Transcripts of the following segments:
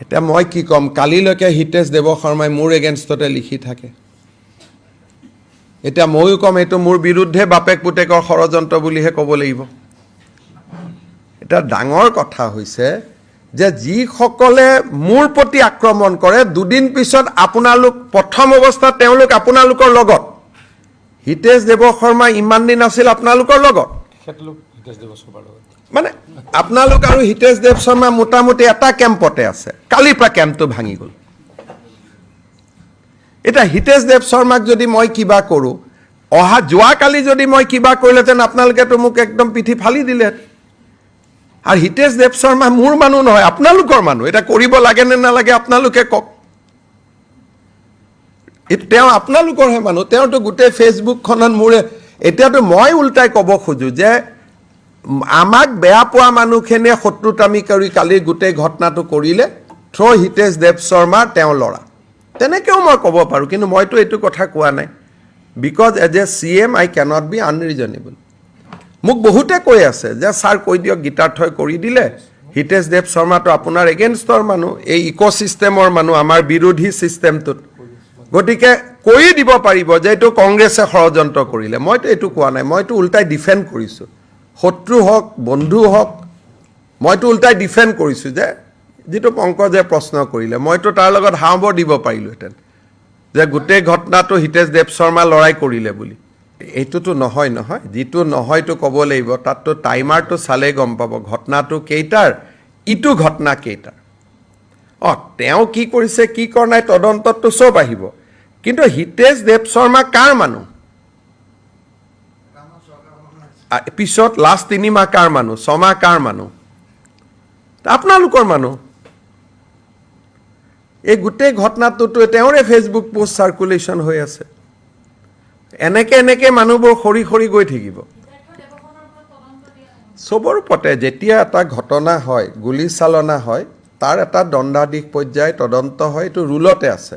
এটা মই কি কম কালিলৈকে হিতেশ দেৱ শৰ্মাই মোৰ এগেইনষ্টতে লিখি থাকে এটা ময়ো কম এটো মোৰ বিৰুদ্ধে বাপেক পুতেকৰ ষড়যন্ত্ৰ বুলিহে ক'ব লাগিব এটা ডাঙৰ কথা হৈছে যে যি সকলে মোৰ প্ৰতি আক্ৰমণ কৰে দুদিন পিছত আপোনালোক প্ৰথম অৱস্থাত তেওঁলোক আপোনালোকৰ লগত হিতেশ দেৱ শৰ্মা ইমান দিন আছিল আপোনালোকৰ লগত মানে আপোনালোক আৰু হিতেশ দেৱ শৰ্মা মোটামুটি এটা কেম্পতে আছে কালিৰ পৰা কেম্পটো ভাঙি গ'ল এটা হিতেশ দেৱ শৰ্মাক যদি মই কিবা কৰো অহা যোৱাকালি যদি মই কিবা কৰিলেতেন আপোনালোকে তো মোক একদম পিঠি ফালি দিলে আৰু হিতেশ দেৱ শৰ্মা মোৰ মানুহ নহয় আপোনালোকৰ মানুহ এটা কৰিব লাগে নে নালাগে আপোনালোকে কক তেওঁ আপোনালোকৰহে মানুহ তেওঁতো গোটেই ফেচবুকখনত মোৰে এতিয়াতো মই উল্টাই ক'ব খোজো যে আমাক বেয়া পোৱা মানুহখিনিয়ে শত্ৰুতামি কৰি কালিৰ গোটেই ঘটনাটো কৰিলে থ্ৰ হিতেশ দেৱ শৰ্মা তেওঁ ল'ৰা তেনেকেও মই ক'ব পাৰোঁ কিন্তু মইতো এইটো কথা কোৱা নাই because as a CM I cannot be unreasonable মোক বহুতে কৈ আছে যে ছাৰ কৈ দিয়ক গীতাৰ্থই কৰি দিলে হিতেশ দেৱ শৰ্মাটো আপোনাৰ এগেইনষ্টৰ মানুহ এই ইক'চিষ্টেমৰ মানুহ আমাৰ বিৰোধী চিষ্টেমটোত গতিকে কৈ দিব পাৰিব যে এইটো কংগ্ৰেছে ষড়যন্ত্ৰ কৰিলে মইতো এইটো কোৱা নাই মইতো উল্টাই ডিফেণ্ড কৰিছোঁ শত্ৰু হওক বন্ধু হওক মইতো উল্টাই ডিফেণ্ড কৰিছোঁ যে যিটো পংকজে প্ৰশ্ন কৰিলে মইতো তাৰ লগত হাওঁবৰ দিব পাৰিলোহেঁতেন যে গোটেই ঘটনাটো হিতেশ দেৱ শৰ্মা লৰাই কৰিলে বুলি এইটোতো নহয় নহয় যিটো নহয়তো ক'ব লাগিব তাততো টাইমাৰটো চালে গম পাব ঘটনাটো কেইটাৰ ইটো ঘটনা কেইটাৰ তেওঁ কি কৰিছে কি কৰা নাই তদন্তততো চব আহিব কিন্তু হিতেশ দেৱ শৰ্মা কাৰ মানুহ পিছত লাষ্ট 3 মাহ কাৰ মানুহ 6 মাহ কাৰ মানুহ আপোনালোকৰ মানুহ এই গোটেই ঘটনাটোতো তেওঁৰে ফেচবুক পোষ্ট সাৰ্কুলেশ্যন হৈ আছে এনেকে এনেকে মানুহবোৰ খৰি খৰি গৈ থাকিব চবৰ ওপৰতে যেতিয়া এটা ঘটনা হয় গুলি চালনা হয় তাৰ এটা দণ্ডাধীশ পৰ্যায় তদন্ত হয় এইটো ৰুলতে আছে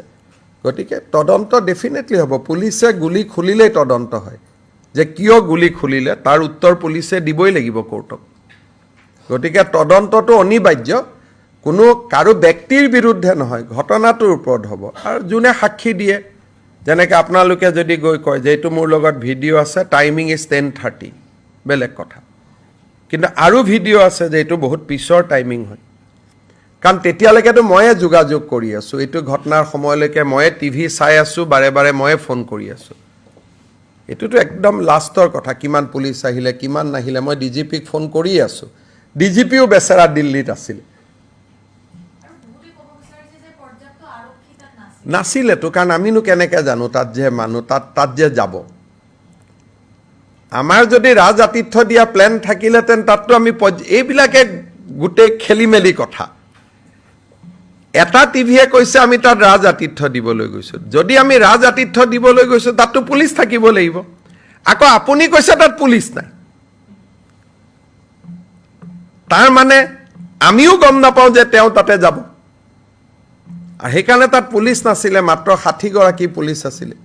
গতিকে তদন্ত ডেফিনেটলি হ'ব পুলিচে গুলি খুলিলেই তদন্ত হয় যে কিয় গুলি খুলিলে তাৰ উত্তৰ পুলিচে দিবই লাগিব কোৰ্টক গতিকে তদন্তটো অনিবাৰ্য কোনো কাৰো ব্যক্তিৰ বিৰুদ্ধে নহয় ঘটনাটোৰ ওপৰত হ'ব আৰু যোনে সাক্ষী দিয়ে যেনেকৈ আপোনালোকে যদি গৈ কয় যে এইটো মোৰ লগত ভিডিঅ' আছে টাইমিং ইজ 10:30 বেলেগ কথা কিন্তু আৰু ভিডিঅ' আছে যে এইটো বহুত পিছৰ টাইমিং হয় কাৰণ তেতিয়ালৈকেতো ময়ে যোগাযোগ কৰি আছোঁ এইটো ঘটনাৰ সময়লৈকে ময়ে টিভি চাই আছোঁ বাৰে বাৰে ময়ে ফোন কৰি আছোঁ এইটোতো একদম লাষ্টৰ কথা কিমান পুলিচ আহিলে কিমান নাহিলে মই DGPক ফোন কৰি আছোঁ DGPও বেচেৰা দিল্লীত আছিল নাছিলেতো কাৰণ আমিনো কেনেকৈ জানো তাত যে মানুহ তাত যে যাব আমাৰ যদি ৰাজ আতিথ্য দিয়া প্লেন থাকিলেতেন তাততো আমি এইবিলাকে গোটেই খেলি মেলি কথা এটা টিভিয়ে কৈছে আমি তাত ৰাজ আতিথ্য দিবলৈ গৈছোঁ যদি আমি ৰাজ আতিথ্য দিবলৈ গৈছোঁ তাততো পুলিচ থাকিব লাগিব আকৌ আপুনি কৈছে তাত পুলিচ নাই তাৰ মানে আমিও গম নাপাওঁ যে তেওঁ তাতে যাব আৰু সেইকাৰণে তাত পুলিচ নাছিলে মাত্ৰ 60 গৰাকী পুলিচ আছিলে